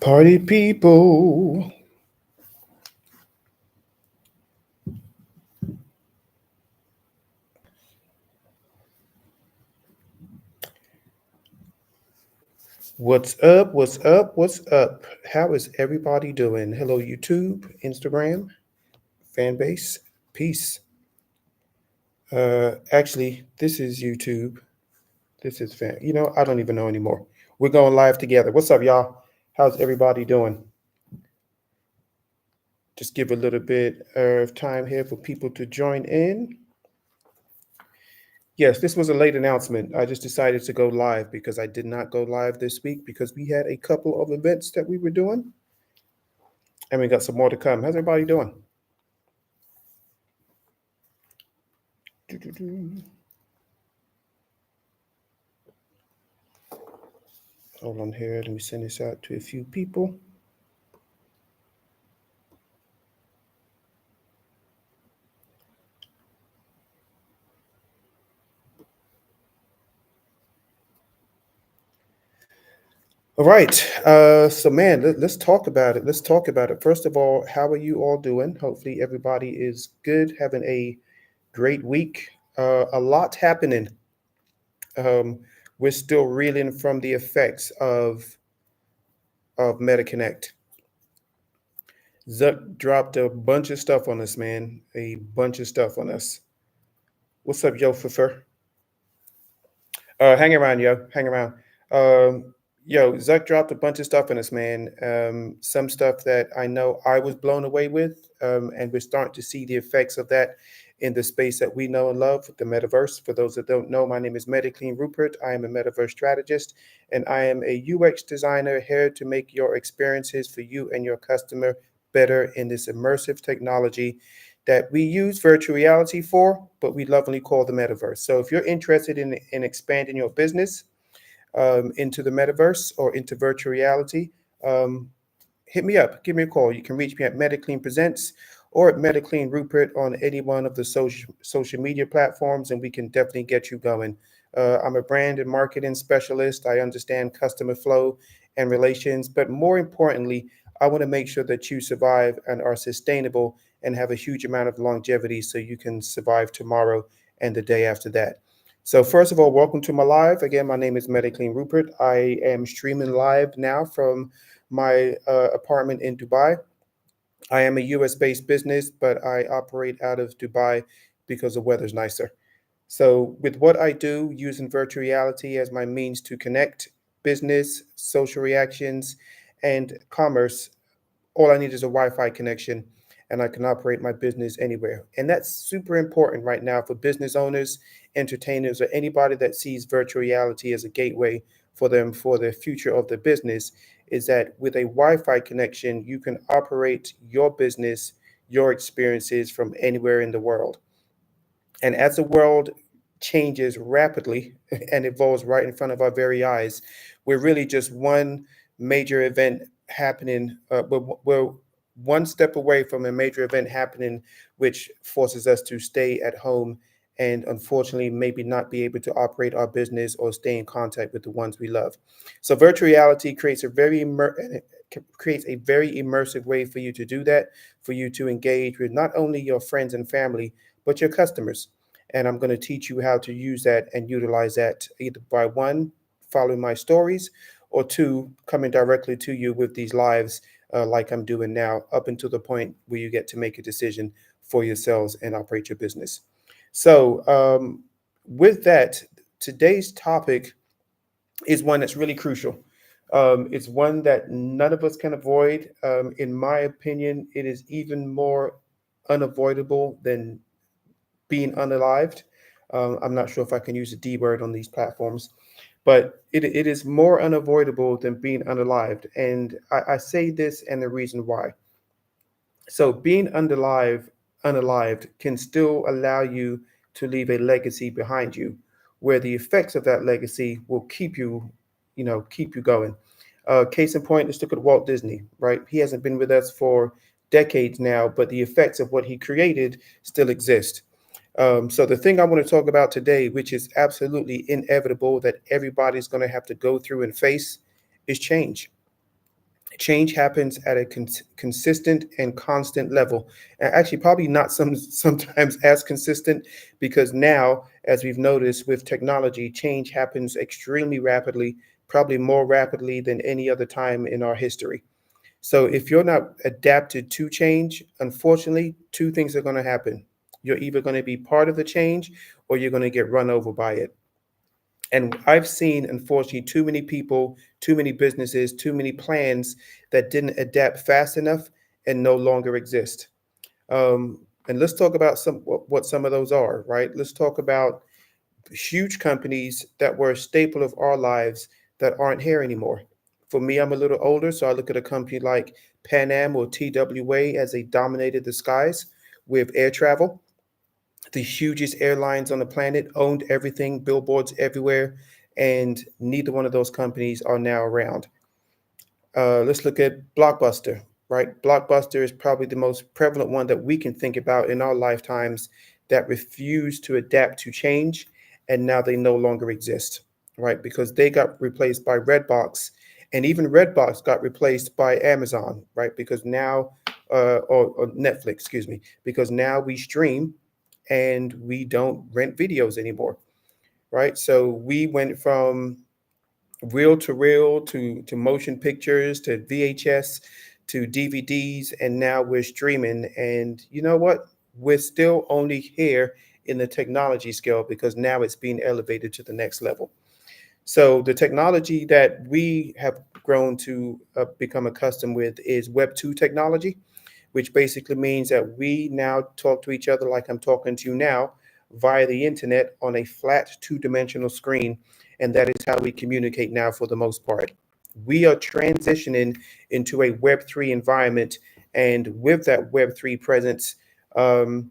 Party people. What's up? What's up? What's up? How is everybody doing? Hello, YouTube, Instagram, fan base. Peace. Actually, this is YouTube. This is fan. I don't even know anymore. We're going live together. What's up, y'all? How's everybody doing? Just give a little bit of time here for people to join in. Yes, this was a late announcement. I just decided to go live because I did not go live this week because we had a couple of events that we were doing, and we got some more to come. How's everybody doing? Hold on here. Let me send this out to a few people. All right. So, man, let's talk about it. Let's talk about it. First of all, how are you all doing? Hopefully, everybody is good, having a great week. A lot happening. Um, we're still reeling from the effects of MetaConnect. Zuck dropped a bunch of stuff on us, man. A bunch of stuff on us. What's up, yo, Fifer? Hang around, yo. Hang around. Yo, Zuck dropped a bunch of stuff on us, man. Some stuff that I know I was blown away with, and we're starting to see the effects of that in the space that we know and love, the metaverse. For those that don't know, my name is MetaClean Rupert. I am a metaverse strategist, and I am a UX designer here to make your experiences for you and your customer better in this immersive technology that we use virtual reality for, but we lovingly call the metaverse. So if you're interested in expanding your business into the metaverse or into virtual reality, um, hit me up. Give me a call. You can reach me at MetaClean Presents or at MetaClean Rupert on any one of the social media platforms, and we can definitely get you going. I'm a brand and marketing specialist. I understand customer flow and relations, but more importantly, I want to make sure that you survive and are sustainable and have a huge amount of longevity so you can survive tomorrow and the day after that. So, first of all, welcome to my live. Again, my name is MetaClean Rupert. I am streaming live now from my apartment in Dubai. I am a US based business, but I operate out of Dubai because the weather's nicer. So, with what I do, using virtual reality as my means to connect business, social reactions, and commerce, all I need is a Wi-Fi connection and I can operate my business anywhere. And that's super important right now for business owners, entertainers, or anybody that sees virtual reality as a gateway for them for the future of their business, is that with a Wi-Fi connection, you can operate your business, your experiences from anywhere in the world. And as the world changes rapidly and evolves right in front of our very eyes, we're really just one major event happening. We're one step away from a major event happening, which forces us to stay at home and unfortunately maybe not be able to operate our business or stay in contact with the ones we love. So virtual reality creates a very immersive way for you to do that, for you to engage with not only your friends and family, but your customers. And I'm going to teach you how to use that and utilize that either by one, following my stories, or two, coming directly to you with these lives like I'm doing now, up until the point where you get to make a decision for yourselves and operate your business. So, with that, today's topic is one that's really crucial. It's one that none of us can avoid. In my opinion, it is even more unavoidable than being unalived. I'm not sure if I can use the D word on these platforms, but it is more unavoidable than being unalived. And I say this and the reason why. So being unalived can still allow you to leave a legacy behind you, where the effects of that legacy will keep you going. Case in point, let's look at Walt Disney, right? He hasn't been with us for decades now, but the effects of what he created still exist. So the thing I want to talk about today, which is absolutely inevitable that everybody's going to have to go through and face, is change. Change happens at a consistent and constant level. And actually, probably not sometimes as consistent, because now, as we've noticed with technology, change happens extremely rapidly, probably more rapidly than any other time in our history. So if you're not adapted to change, unfortunately, two things are going to happen. You're either going to be part of the change or you're going to get run over by it. And I've seen, unfortunately, too many people, too many businesses, too many plans that didn't adapt fast enough and no longer exist. And let's talk about what some of those are, right? Let's talk about huge companies that were a staple of our lives that aren't here anymore. For me, I'm a little older, so I look at a company like Pan Am or TWA as they dominated the skies with air travel. The hugest airlines on the planet owned everything, billboards everywhere, and neither one of those companies are now around. Let's look at Blockbuster, right? Blockbuster is probably the most prevalent one that we can think about in our lifetimes that refused to adapt to change, and now they no longer exist, right? Because they got replaced by Redbox, and even Redbox got replaced by Amazon, right? Because now, or Netflix, excuse me, because now we stream and we don't rent videos anymore, right? So we went from reel to reel to motion pictures to VHS to DVDs, and now we're streaming. And you know what? We're still only here in the technology scale because now it's being elevated to the next level. So the technology that we have grown to become accustomed with is Web 2 technology, which basically means that we now talk to each other like I'm talking to you now via the internet on a flat two-dimensional screen. And that is how we communicate now for the most part. We are transitioning into a Web3 environment. And with that Web3 presence, um,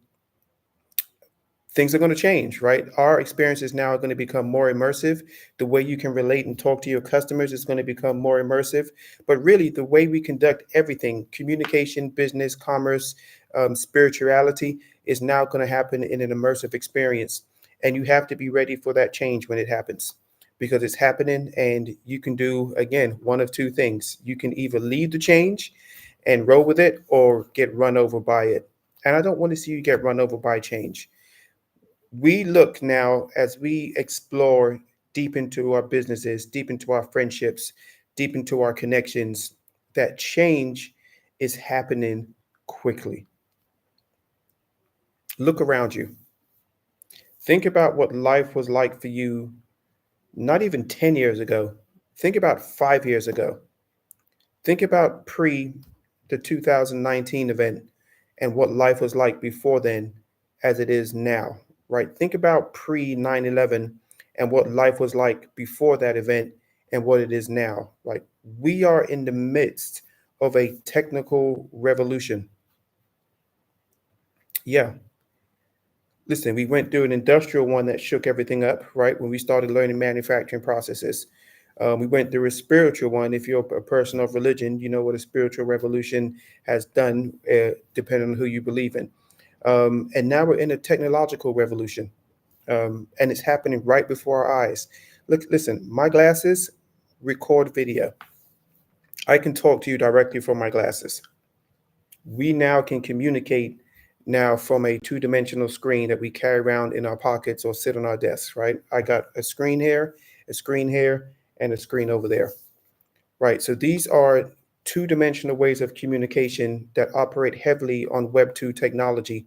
things are going to change, right? Our experiences now are going to become more immersive. The way you can relate and talk to your customers is going to become more immersive. But really, the way we conduct everything, communication, business, commerce, spirituality, is now going to happen in an immersive experience. And you have to be ready for that change when it happens because it's happening. And you can do, again, one of two things. You can either lead the change and roll with it or get run over by it. And I don't want to see you get run over by change. We look now as we explore deep into our businesses, deep into our friendships, deep into our connections, that change is happening quickly. Look around you. Think about what life was like for you not even 10 years ago. Think about 5 years ago. Think about pre the 2019 event and what life was like before then as it is now, right? Think about pre 9/11 and what life was like before that event and what it is now. Like we are in the midst of a technical revolution. Yeah. Listen, we went through an industrial one that shook everything up, right? When we started learning manufacturing processes. We went through a spiritual one. If you're a person of religion, you know what a spiritual revolution has done, depending on who you believe in. And now we're in a technological revolution, and it's happening right before our eyes. Look, listen, my glasses record video. I can talk to you directly from my glasses. We now can communicate now from a two-dimensional screen that we carry around in our pockets or sit on our desks, right? I got a screen here, and a screen over there, right? So these are two-dimensional ways of communication that operate heavily on Web 2 technology,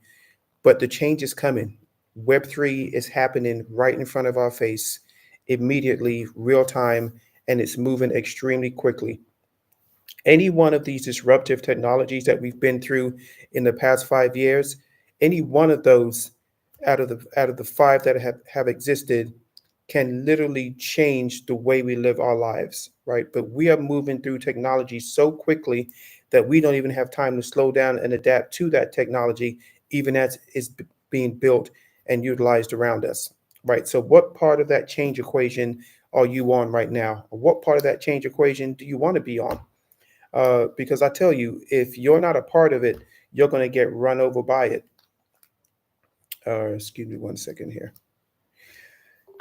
but the change is coming. Web 3 is happening right in front of our face, immediately, real time, and it's moving extremely quickly. Any one of these disruptive technologies that we've been through in the past 5 years, any one of those out of the five that have existed can literally change the way we live our lives, right? But we are moving through technology so quickly that we don't even have time to slow down and adapt to that technology, even as it's being built and utilized around us, right? So, what part of that change equation are you on right now? What part of that change equation do you want to be on? Because I tell you, if you're not a part of it, you're going to get run over by it. Excuse me one second here.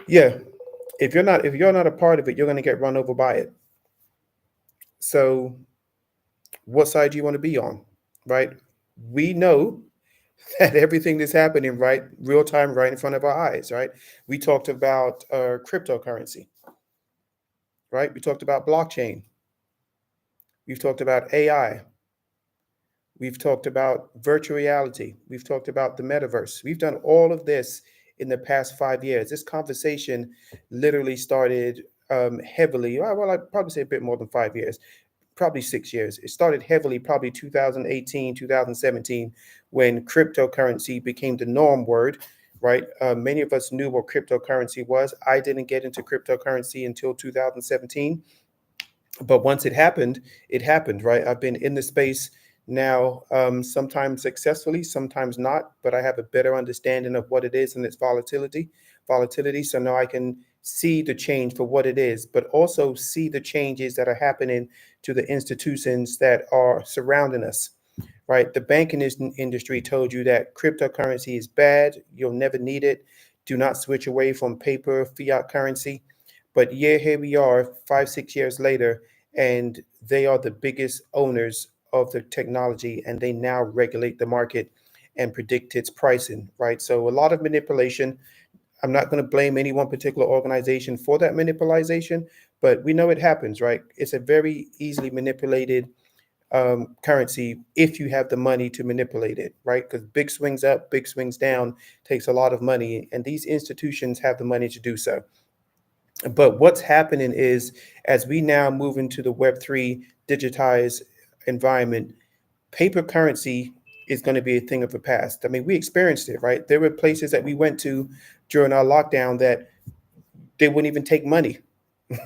Yeah, if you're not a part of it, you're going to get run over by it. So What side do you want to be on? Right? We know that everything that's happening right real time right in front of our eyes, right? We talked about cryptocurrency, right? We talked about blockchain. We've talked about AI. We've talked about virtual reality. We've talked about the metaverse. We've done all of this in the past 5 years. This conversation literally started heavily, well, I'd probably say a bit more than 5 years, probably 6 years. It started heavily probably 2018, 2017, when cryptocurrency became the norm word, right? Many of us knew what cryptocurrency was. I didn't get into cryptocurrency until 2017, but once it happened, right? I've been in the space now, sometimes successfully, sometimes not, but I have a better understanding of what it is and its volatility. So now I can see the change for what it is, but also see the changes that are happening to the institutions that are surrounding us, right? The banking industry told you that cryptocurrency is bad, you'll never need it. Do not switch away from paper fiat currency. But yeah, here we are 5, 6 years later, and they are the biggest owners of the technology, and they now regulate the market and predict its pricing, right? So a lot of manipulation. I'm not going to blame any one particular organization for that manipulation, but we know it happens, right? It's a very easily manipulated currency if you have the money to manipulate it, right? Because big swings up, big swings down takes a lot of money, and these institutions have the money to do so. But what's happening is, as we now move into the Web3 digitized environment, paper currency is going to be a thing of the past. I mean, we experienced it, right? There were places that we went to during our lockdown that they wouldn't even take money.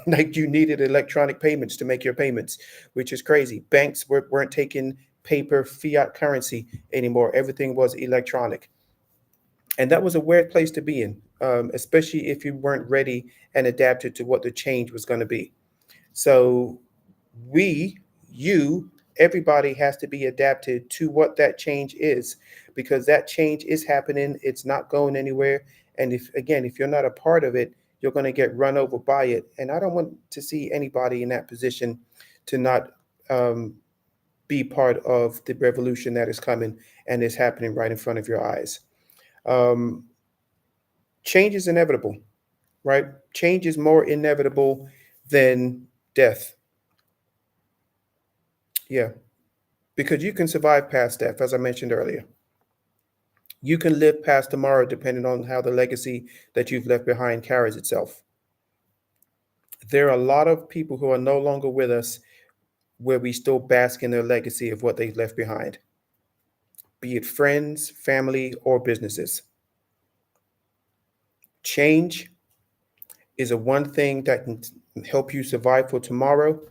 Like you needed electronic payments to make your payments, which is crazy. Banks weren't taking paper fiat currency anymore. Everything was electronic. And that was a weird place to be in, especially if you weren't ready and adapted to what the change was going to be. So we, you, everybody has to be adapted to what that change is, because that change is happening. It's not going anywhere. And if you're not a part of it, you're going to get run over by it. And I don't want to see anybody in that position to not be part of the revolution that is coming and is happening right in front of your eyes. Um, Change is inevitable, right? Change is more inevitable than death. Yeah, because you can survive past death, as I mentioned earlier. You can live past tomorrow depending on how the legacy that you've left behind carries itself. There are a lot of people who are no longer with us where we still bask in their legacy of what they've left behind, be it friends, family, or businesses. Change is a one thing that can help you survive for tomorrow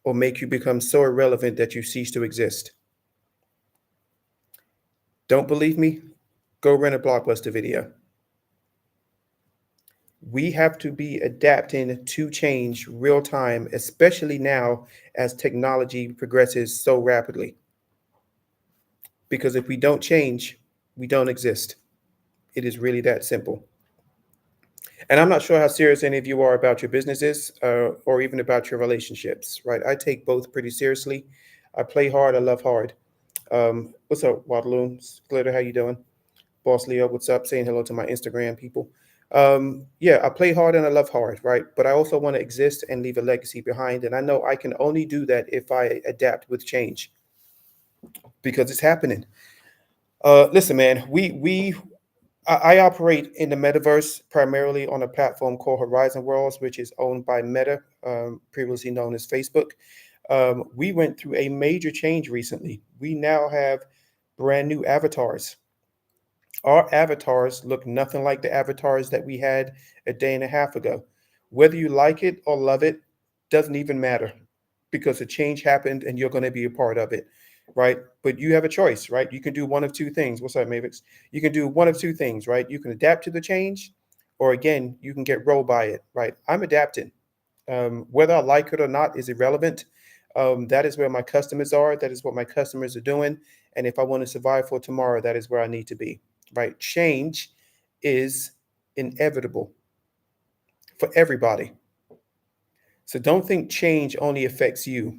or make you become so irrelevant that you cease to exist. Don't believe me? Go rent a Blockbuster video. We have to be adapting to change real time, especially now as technology progresses so rapidly. Because if we don't change, we don't exist. It is really that simple. And I'm not sure how serious any of you are about your businesses or even about your relationships, right? I take both pretty seriously. I play hard, I love hard. What's up, Waterloo? Glitter, how you doing? Boss Leo, what's up? Saying hello to my Instagram people. Yeah, I play hard and I love hard, right? But I also want to exist and leave a legacy behind. And I know I can only do that if I adapt with change because it's happening. Listen, man, I operate in the metaverse primarily on a platform called Horizon Worlds, which is owned by Meta, previously known as Facebook. We went through a major change recently. We now have brand new avatars. Our avatars look nothing like the avatars that we had a day and a half ago. Whether you like it or love it doesn't even matter because a change happened and you're going to be a part of it, right? But you have a choice, right? You can do one of two things. What's up, Mavix? You can do one of two things, right? You can adapt to the change, or again, you can get rolled by it, right? I'm adapting. Whether I like it or not is irrelevant. That is where my customers are. That is what my customers are doing. And if I want to survive for tomorrow, that is where I need to be, right? Change is inevitable for everybody. So don't think change only affects you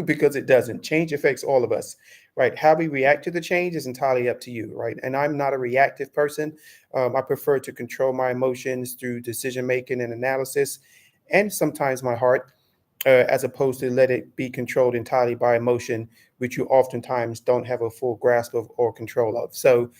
because it doesn't. Change affects all of us, right? How we react to the change is entirely up to you, right? And I'm not a reactive person. I prefer to control my emotions through decision making and analysis, and sometimes my heart, as opposed to let it be controlled entirely by emotion, which you oftentimes don't have a full grasp of or control of. So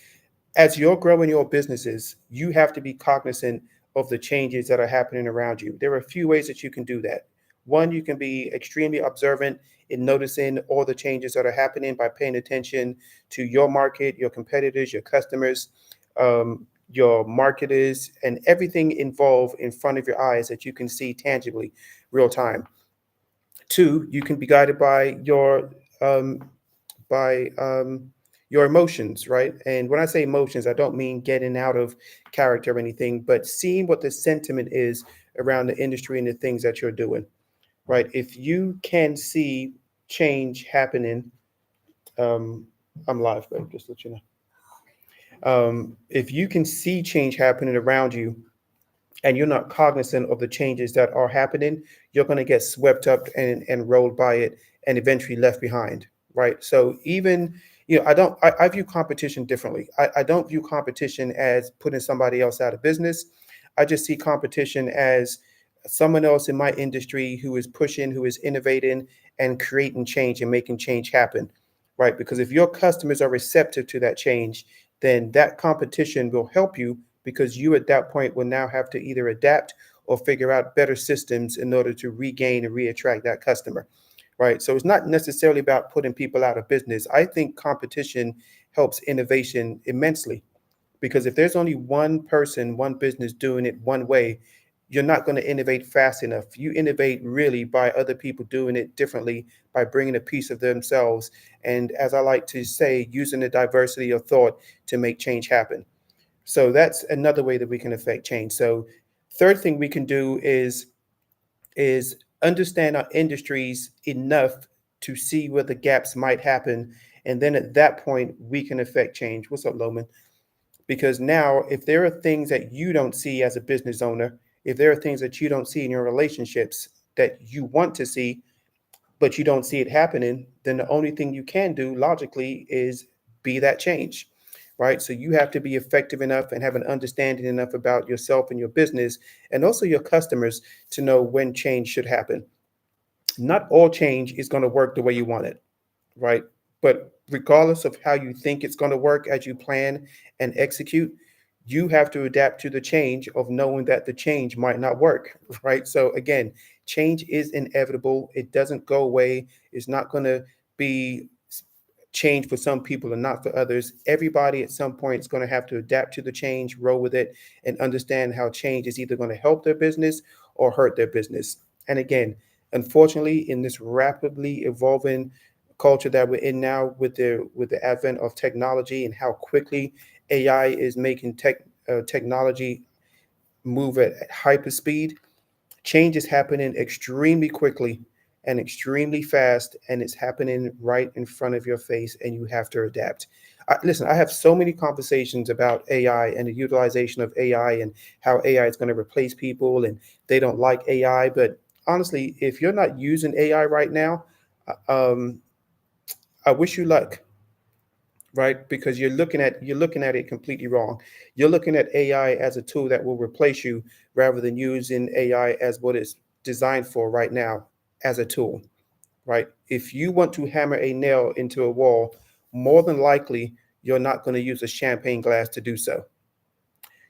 as you're growing your businesses, you have to be cognizant of the changes that are happening around you. There are a few ways that you can do that. One, you can be extremely observant in noticing all the changes that are happening by paying attention to your market, your competitors, your customers, your marketers, and everything involved in front of your eyes that you can see tangibly, real time. Two, you can be guided um, by your emotions, right? And when I say emotions, I don't mean getting out of character or anything, but seeing what the sentiment is around the industry and the things that you're doing, right? If you can see change happening, um, I'm live, babe, just to let you know. If you can see change happening around you, and you're not cognizant of the changes that are happening, you're going to get swept up and rolled by it and eventually left behind, right? So even, I view competition differently. I don't view competition as putting somebody else out of business. I just see competition as someone else in my industry who is pushing, who is innovating and creating change and making change happen, right? Because if your customers are receptive to that change, then that competition will help you because you at that point will now have to either adapt or figure out better systems in order to regain and reattract that customer, right? So it's not necessarily about putting people out of business. I think competition helps innovation immensely because if there's only one person, one business doing it one way, you're not going to innovate fast enough. You innovate really by other people doing it differently, by bringing a piece of themselves. And as I like to say, using the diversity of thought to make change happen. So that's another way that we can affect change. So third thing we can do is understand our industries enough to see where the gaps might happen. And then at that point, we can affect change. What's up, Loman? Because now, if there are things that you don't see as a business owner, if there are things that you don't see in your relationships that you want to see, but you don't see it happening, then the only thing you can do logically is be that change, right? So you have to be effective enough and have an understanding enough about yourself and your business and also your customers to know when change should happen. Not all change is going to work the way you want it, right? But regardless of how you think it's going to work as you plan and execute, you have to adapt to the change of knowing that the change might not work, right? So again, change is inevitable. It doesn't go away. It's not going to be change for some people and not for others. Everybody at some point is going to have to adapt to the change, roll with it, and understand how change is either going to help their business or hurt their business. And again, unfortunately, in this rapidly evolving culture that we're in now with the advent of technology and how quickly AI is making technology move at hyper speed, change is happening extremely quickly and extremely fast, and it's happening right in front of your face, and you have to adapt. Listen, I have so many conversations about AI and the utilization of AI and how AI is going to replace people, and they don't like AI. But honestly, if you're not using AI right now, um, I wish you luck, right? Because you're looking at it completely wrong. You're looking at AI as a tool that will replace you rather than using AI as what it's designed for right now, as a tool, right? If you want to hammer a nail into a wall, more than likely you're not going to use a champagne glass to do so.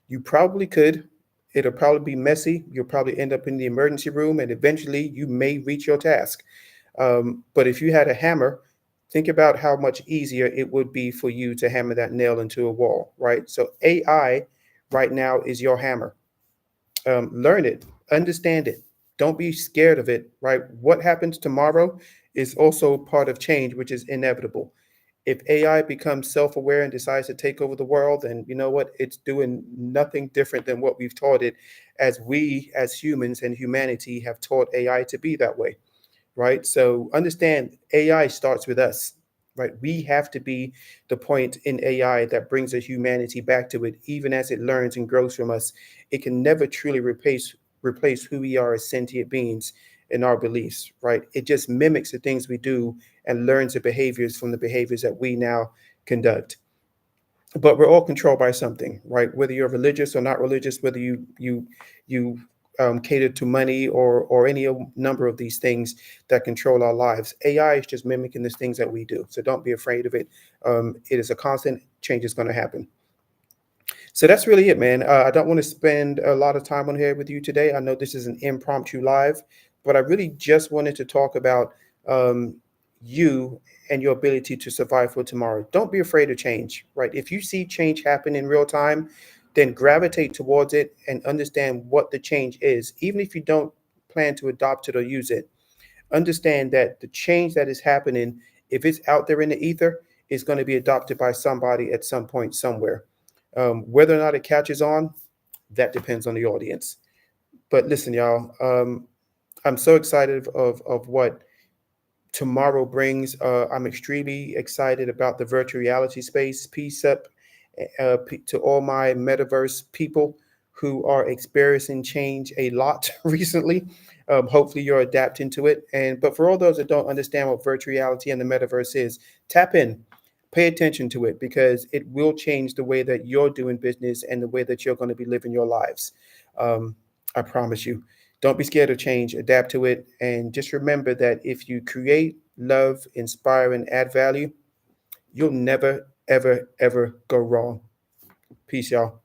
You probably could. It'll probably be messy. You'll probably end up in the emergency room and eventually you may reach your task. But if you had a hammer, think about how much easier it would be for you to hammer that nail into a wall, right? So AI right now is your hammer. Learn it, understand it. Don't be scared of it, right? What happens tomorrow is also part of change, which is inevitable. If AI becomes self aware and decides to take over the world, then you know what? It's doing nothing different than what we've taught it, as we, as humans and humanity, have taught AI to be that way, right? So understand AI starts with us, right? We have to be the point in AI that brings the humanity back to it, even as it learns and grows from us. It can never truly replace who we are as sentient beings in our beliefs, right? It just mimics the things we do and learns the behaviors from the behaviors that we now conduct. But we're all controlled by something, right? Whether you're religious or not religious, whether you cater to money or any number of these things that control our lives. AI is just mimicking the things that we do. So don't be afraid of it. It is a constant change is going to happen. So that's really it, man. I don't want to spend a lot of time on here with you today. I know this is an impromptu live, but I really just wanted to talk about um, you and your ability to survive for tomorrow. Don't be afraid of change, right? If you see change happen in real time, then gravitate towards it and understand what the change is. Even if you don't plan to adopt it or use it, understand that the change that is happening, if it's out there in the ether, is going to be adopted by somebody at some point somewhere. Whether or not it catches on, that depends on the audience. But listen, y'all, I'm so excited of what tomorrow brings. I'm extremely excited about the virtual reality space. Peace up to all my metaverse people who are experiencing change a lot recently. Hopefully, you're adapting to it. And but for all those that don't understand what virtual reality and the metaverse is, tap in, pay attention to it because it will change the way that you're doing business and the way that you're going to be living your lives. Um, I promise you. Don't be scared of change, adapt to it, and just remember that if you create, love, inspire, and add value, you'll never, ever, ever go wrong. Peace, y'all.